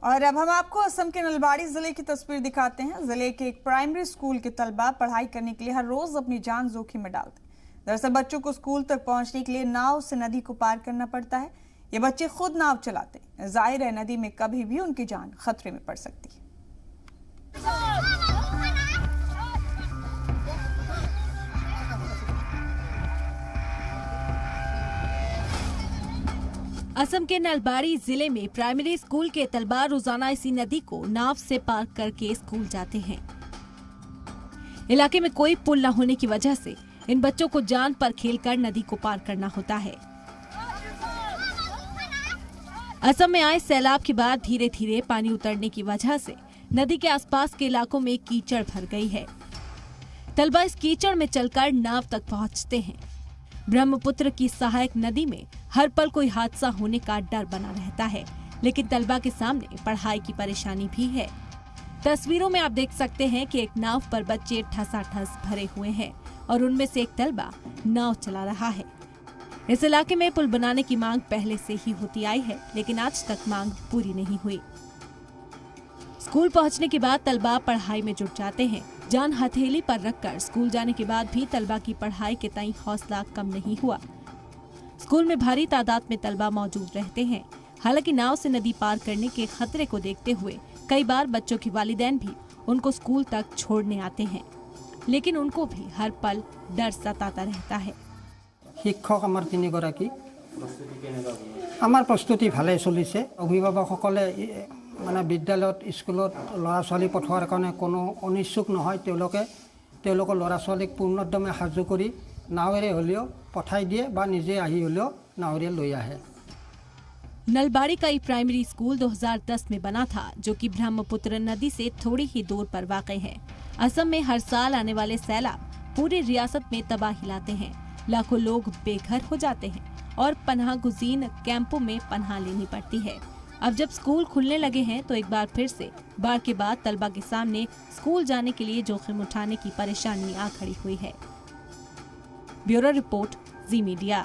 और अब हम आपको असम के नलबाड़ी जिले की तस्वीर दिखाते हैं। जिले के एक प्राइमरी स्कूल के तलबा पढ़ाई करने के लिए हर रोज अपनी जान जोखिम में डालते हैं। दरअसल बच्चों को स्कूल तक पहुंचने के लिए नाव से नदी को पार करना पड़ता है। ये बच्चे खुद नाव चलाते हैं। जाहिर है नदी में कभी भी उनकी जान खतरे में पड़ सकती है। असम के नलबाड़ी जिले में प्राइमरी स्कूल के तलबा रोजाना इसी नदी को नाव से पार करके स्कूल जाते हैं। इलाके में कोई पुल न होने की वजह से इन बच्चों को जान पर खेलकर नदी को पार करना होता है। असम में आए सैलाब के बाद धीरे धीरे पानी उतरने की वजह से नदी के आसपास के इलाकों में कीचड़ भर गई है। तलबा इस कीचड़ में चलकर नाव तक पहुंचते हैं। ब्रह्मपुत्र की सहायक नदी में हर पल कोई हादसा होने का डर बना रहता है, लेकिन तलबा के सामने पढ़ाई की परेशानी भी है। तस्वीरों में आप देख सकते हैं कि एक नाव पर बच्चे ठसाठस भरे हुए हैं और उनमें से एक तलबा नाव चला रहा है। इस इलाके में पुल बनाने की मांग पहले से ही होती आई है, लेकिन आज तक मांग पूरी नहीं हुई। स्कूल पहुंचने के बाद तलबा पढ़ाई में जुट जाते हैं। जान हथेली पर रखकर स्कूल जाने के बाद भी तलबा की पढ़ाई के तई हौसला कम नहीं हुआ। स्कूल में भारी तादाद में तलबा मौजूद रहते हैं। हालांकि नाव से नदी पार करने के खतरे को देखते हुए कई बार बच्चों के वालिदैन भी उनको स्कूल तक छोड़ने आते हैं, लेकिन उनको भी हर पल डर सताता रहता है। शिक्षक आमार 3 गराकी आमार प्रस्तुति भाले चलिছে। अभिभावकসকলে মানে বিদ্যালয়ত স্কুলত ল'ৰা ছোৱালী পঠোৱাৰ কাৰণে কোনো অনিচ্ছুক নহয়। তেওঁলোকৰ ল'ৰা ছোৱালীক পূৰ্ণোদ্যমে সাজু কৰি নাৱেৰে হ'লেও পঠাই দিয়ে বা নিজে আহি হ'লেও নাৱেৰে লৈ আহে। नलबाड़ी का ये प्राइमरी स्कूल 2010 में बना था, जो कि ब्रह्मपुत्र नदी से थोड़ी ही दूर पर वाक़ई है। असम में हर साल आने वाले सैलाब पूरी रियासत में तबाही लाते हैं। लाखों लोग बेघर हो जाते हैं और पनाह गुज़ीन कैंपों में पनाह लेनी पड़ती है। अब जब स्कूल खुलने लगे हैं तो एक बार फिर से बाढ़ के बाद तलबा के सामने स्कूल जाने के लिए जोखिम उठाने की परेशानी आ खड़ी हुई है। ब्यूरो रिपोर्ट, जी मीडिया।